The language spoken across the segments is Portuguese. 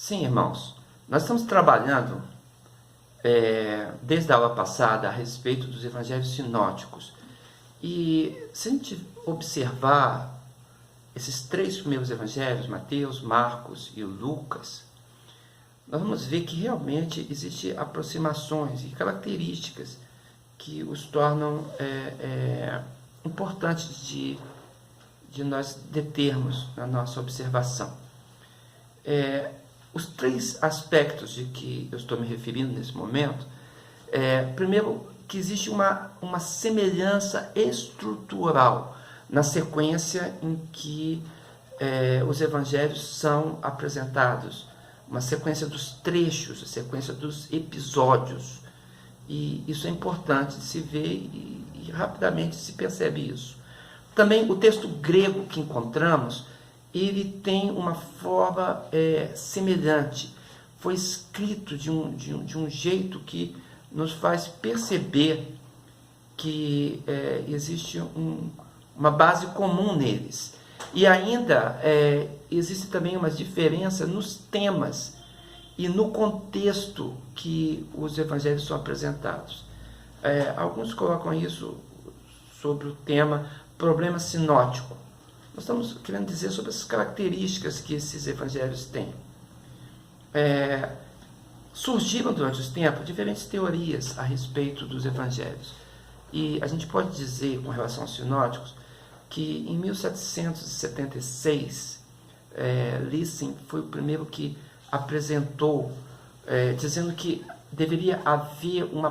Sim, irmãos, nós estamos trabalhando desde a aula passada a respeito dos evangelhos sinóticos. E se a gente observar esses três primeiros evangelhos, Mateus, Marcos e o Lucas, nós vamos ver que realmente existem aproximações e características que os tornam importantes de nós determos na nossa observação. Os três aspectos de que eu estou me referindo nesse momento, primeiro, que existe uma semelhança estrutural na sequência em que os evangelhos são apresentados, uma sequência dos trechos, a sequência dos episódios. E isso é importante de se ver e rapidamente se percebe isso. Também o texto grego que encontramos, ele tem uma forma semelhante. Foi escrito de um jeito que nos faz perceber que existe uma base comum neles. E ainda existe também uma diferença nos temas e no contexto que os evangelhos são apresentados. Alguns colocam isso sobre o tema problema sinótico. Nós estamos querendo dizer sobre as características que esses evangelhos têm. Surgiram durante os tempos diferentes teorias a respeito dos evangelhos. E a gente pode dizer, com relação aos sinóticos, que em 1776, Lessing foi o primeiro que apresentou, dizendo que deveria haver um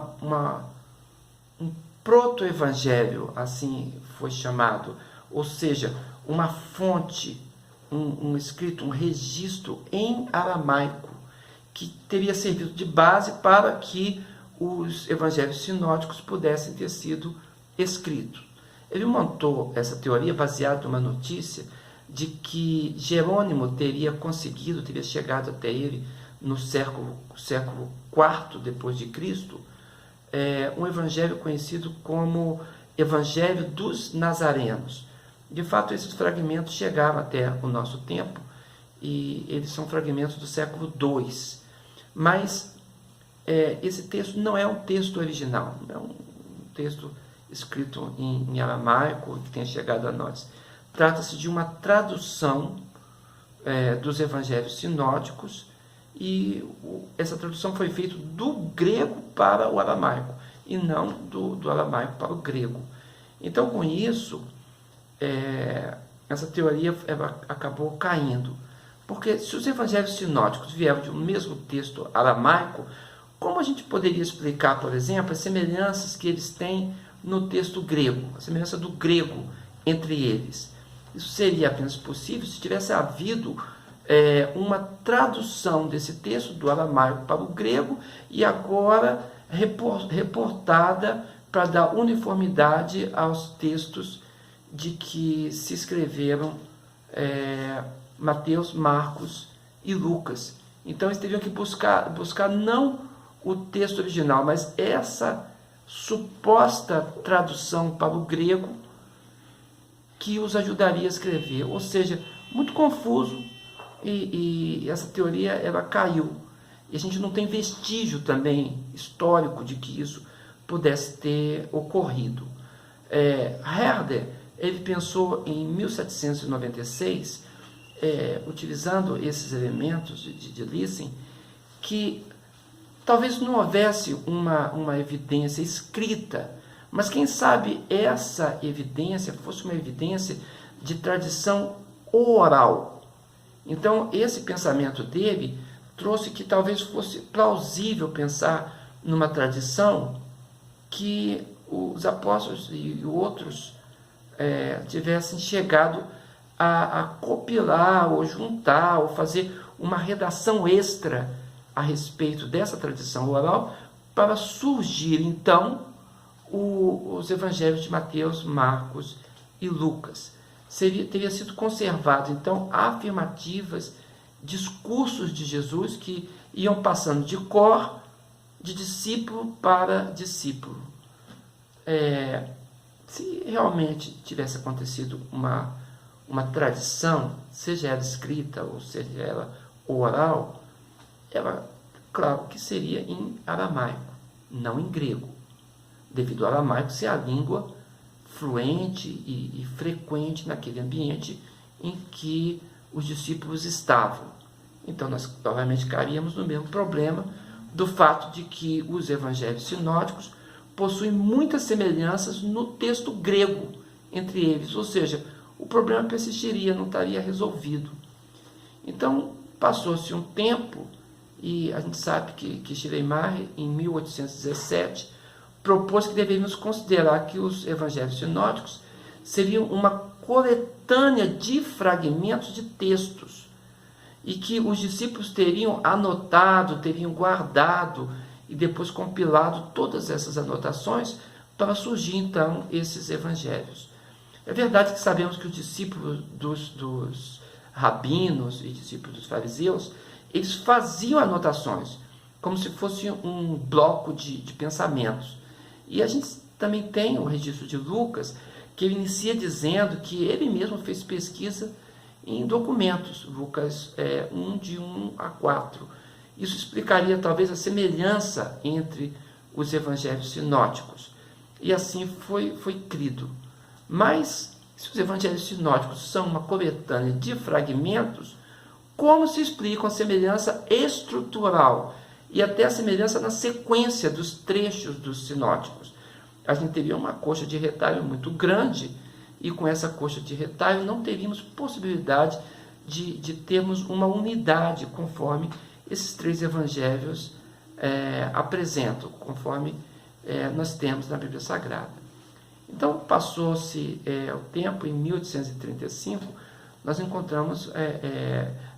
proto-evangelho, assim foi chamado, ou seja, uma fonte, um escrito, um registro em aramaico, que teria servido de base para que os evangelhos sinóticos pudessem ter sido escritos. Ele montou essa teoria baseada numa notícia de que Jerônimo teria chegado até ele no século IV depois de Cristo, um evangelho conhecido como Evangelho dos Nazarenos. De fato, esses fragmentos chegaram até o nosso tempo e eles são fragmentos do século II. Mas esse texto não é um texto original, não é um texto escrito em aramaico que tenha chegado a nós. Trata-se de uma tradução dos evangelhos sinóticos e essa tradução foi feita do grego para o aramaico e não do aramaico para o grego. Então, com isso, essa teoria acabou caindo. Porque se os evangelhos sinóticos vieram de um mesmo texto aramaico, como a gente poderia explicar, por exemplo, as semelhanças que eles têm no texto grego, a semelhança do grego entre eles? Isso seria apenas possível se tivesse havido uma tradução desse texto do aramaico para o grego e agora reportada para dar uniformidade aos textos de que se escreveram Mateus, Marcos e Lucas. Então eles teriam que buscar não o texto original, mas essa suposta tradução para o grego que os ajudaria a escrever. Ou seja, muito confuso e essa teoria ela caiu. E a gente não tem vestígio também histórico de que isso pudesse ter ocorrido. Herder, ele pensou em 1796, utilizando esses elementos de Lessing, que talvez não houvesse uma evidência escrita, mas quem sabe essa evidência fosse uma evidência de tradição oral. Então, esse pensamento dele trouxe que talvez fosse plausível pensar numa tradição que os apóstolos e outros tivessem chegado a copilar ou juntar ou fazer uma redação extra a respeito dessa tradição oral para surgir então os evangelhos de Mateus, Marcos e Lucas. Teria sido conservado então afirmativas, discursos de Jesus que iam passando de cor, de discípulo para discípulo. Se realmente tivesse acontecido uma tradição, seja ela escrita ou seja ela oral, era claro que seria em aramaico, não em grego, devido ao aramaico ser a língua fluente e frequente naquele ambiente em que os discípulos estavam. Então nós novamente caímos no mesmo problema do fato de que os evangelhos sinóticos possuem muitas semelhanças no texto grego entre eles, ou seja, o problema persistiria, não estaria resolvido. Então passou-se um tempo e a gente sabe que Schleiermacher, em 1817, propôs que deveríamos considerar que os evangelhos sinóticos seriam uma coletânea de fragmentos de textos e que os discípulos teriam anotado, teriam guardado e depois compilado todas essas anotações para surgir então esses evangelhos. É verdade que sabemos que os discípulos dos rabinos e discípulos dos fariseus, eles faziam anotações, como se fosse um bloco de pensamentos. E a gente também tem o registro de Lucas, que ele inicia dizendo que ele mesmo fez pesquisa em documentos, Lucas 1, de 1 a 4. Isso explicaria talvez a semelhança entre os evangelhos sinóticos. E assim foi crido. Mas, se os evangelhos sinóticos são uma coletânea de fragmentos, como se explica a semelhança estrutural e até a semelhança na sequência dos trechos dos sinóticos? A gente teria uma coxa de retalho muito grande e com essa coxa de retalho não teríamos possibilidade de termos uma unidade conforme esses três evangelhos apresentam, conforme nós temos na Bíblia Sagrada. Então, passou-se o tempo, em 1835, nós encontramos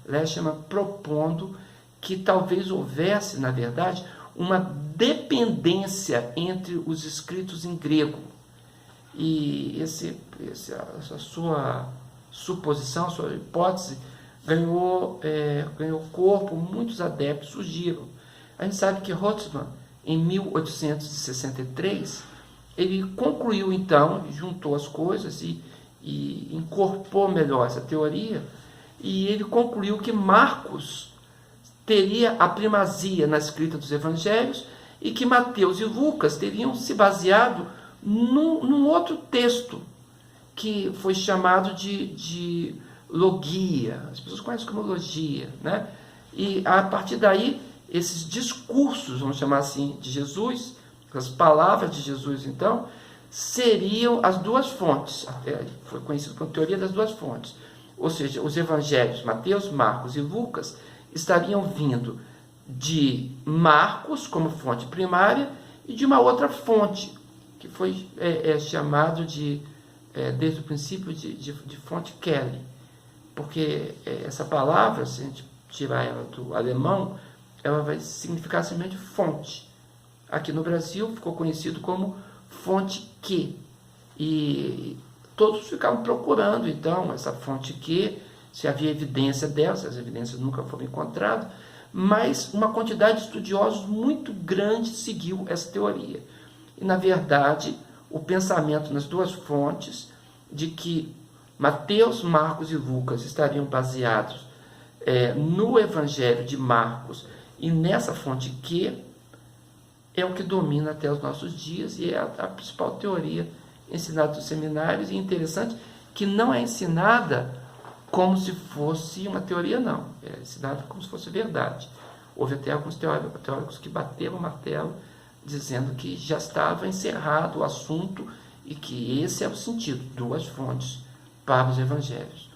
Leschmann propondo que talvez houvesse, na verdade, uma dependência entre os escritos em grego. E essa sua suposição, sua hipótese, ganhou corpo, muitos adeptos surgiram. A gente sabe que Holtzmann, em 1863, ele concluiu então, juntou as coisas e incorporou melhor essa teoria, e ele concluiu que Marcos teria a primazia na escrita dos evangelhos e que Mateus e Lucas teriam se baseado num outro texto que foi chamado de logia, as pessoas conhecem como logia, né? E a partir daí, esses discursos, vamos chamar assim, de Jesus, as palavras de Jesus, então, seriam as duas fontes, foi conhecido como teoria das duas fontes, ou seja, os evangelhos, Mateus, Marcos e Lucas, estariam vindo de Marcos como fonte primária e de uma outra fonte, que foi chamado desde o princípio de fonte Kelly, porque essa palavra, se a gente tirar ela do alemão, ela vai significar simplesmente fonte. Aqui no Brasil ficou conhecido como fonte que, e todos ficavam procurando então essa fonte que, se havia evidência delas, as evidências nunca foram encontradas, mas uma quantidade de estudiosos muito grande seguiu essa teoria. E, na verdade, o pensamento nas duas fontes de que Mateus, Marcos e Lucas estariam baseados no Evangelho de Marcos e nessa fonte que é o que domina até os nossos dias e é a principal teoria ensinada nos seminários, e interessante que não é ensinada como se fosse uma teoria, não. É ensinada como se fosse verdade. Houve até alguns teóricos que bateram o martelo dizendo que já estava encerrado o assunto e que esse é o sentido, duas fontes para os evangelhos.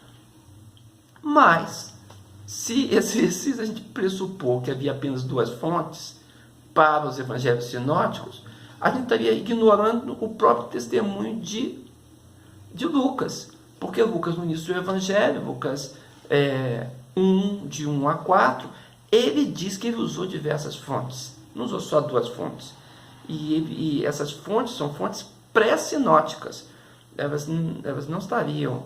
Mas, se esse exercício a gente pressupor que havia apenas duas fontes para os evangelhos sinóticos, a gente estaria ignorando o próprio testemunho de Lucas, porque Lucas, no início do evangelho, Lucas 1, de 1 a 4, ele diz que ele usou diversas fontes, não usou só duas fontes, e essas fontes são fontes pré-sinóticas, elas não estariam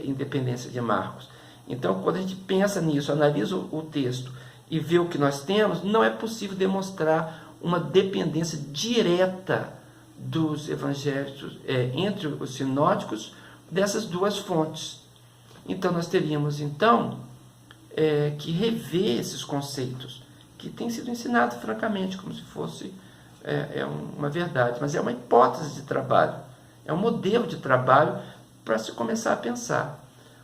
em dependência de Marcos. Então, quando a gente pensa nisso, analisa o texto e vê o que nós temos, não é possível demonstrar uma dependência direta dos evangelhos entre os sinóticos dessas duas fontes. Então, nós teríamos, então, que rever esses conceitos, que tem sido ensinado francamente, como se fosse uma verdade, mas é uma hipótese de trabalho, é um modelo de trabalho para se começar a pensar.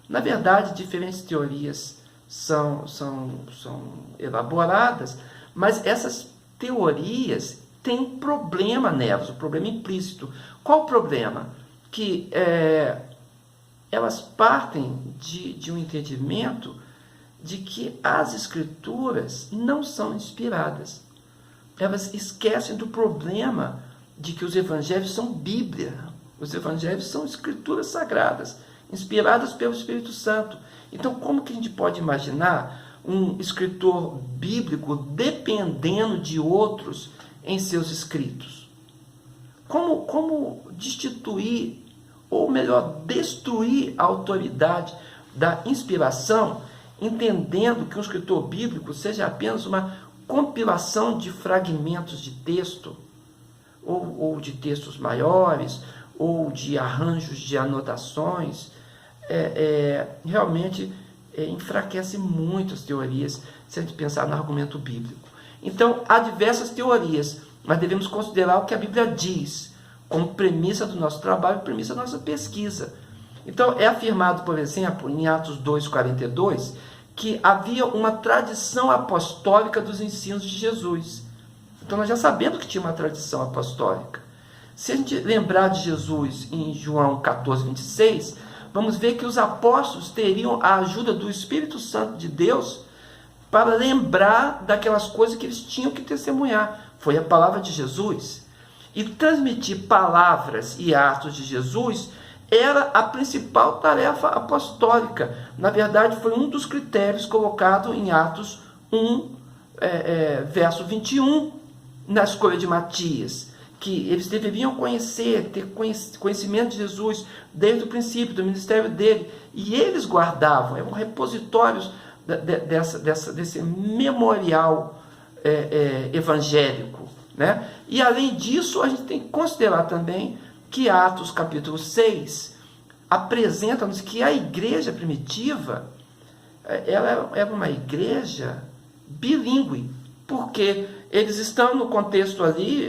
Na verdade, diferentes teorias são elaboradas, mas essas teorias têm um problema nelas, um problema implícito. Qual o problema? Que elas partem de um entendimento de que as escrituras não são inspiradas. Elas esquecem do problema de que os evangelhos são Bíblia. Os evangelhos são escrituras sagradas, inspiradas pelo Espírito Santo. Então, como que a gente pode imaginar um escritor bíblico dependendo de outros em seus escritos? Como destituir, ou melhor, destruir a autoridade da inspiração, entendendo que um escritor bíblico seja apenas uma compilação de fragmentos de texto, ou de textos maiores, ou de arranjos de anotações, realmente enfraquece muito as teorias se a gente pensar no argumento bíblico. Então, há diversas teorias, mas devemos considerar o que a Bíblia diz como premissa do nosso trabalho, premissa da nossa pesquisa. Então, é afirmado, por exemplo, em Atos 2,42, que havia uma tradição apostólica dos ensinos de Jesus. Então, nós já sabemos que tinha uma tradição apostólica. Se a gente lembrar de Jesus em João 14,26, vamos ver que os apóstolos teriam a ajuda do Espírito Santo de Deus para lembrar daquelas coisas que eles tinham que testemunhar. Foi a palavra de Jesus. E transmitir palavras e atos de Jesus era a principal tarefa apostólica. Na verdade, foi um dos critérios colocado em Atos 1, verso 21, na escolha de Matias, que eles deveriam ter conhecimento de Jesus desde o princípio do ministério dele, e eles guardavam, eram repositórios desse memorial evangélico, né? E além disso, a gente tem que considerar também que Atos capítulo 6 apresenta-nos que a igreja primitiva ela era uma igreja bilíngue, porque eles estão no contexto ali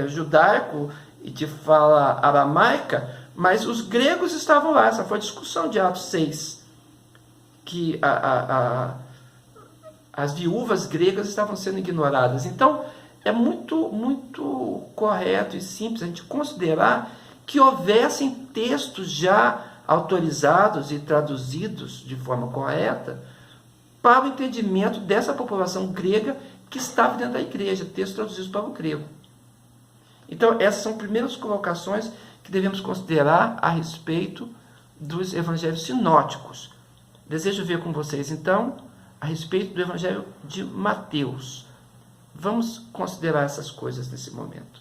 judaico e de fala aramaica, mas os gregos estavam lá. Essa foi a discussão de Atos 6, que as viúvas gregas estavam sendo ignoradas. Então, é muito, muito correto e simples a gente considerar que houvessem textos já autorizados e traduzidos de forma correta para o entendimento dessa população grega que estava dentro da igreja, textos traduzidos para o grego. Então, essas são primeiras colocações que devemos considerar a respeito dos evangelhos sinóticos. Desejo ver com vocês, então, a respeito do evangelho de Mateus. Vamos considerar essas coisas nesse momento.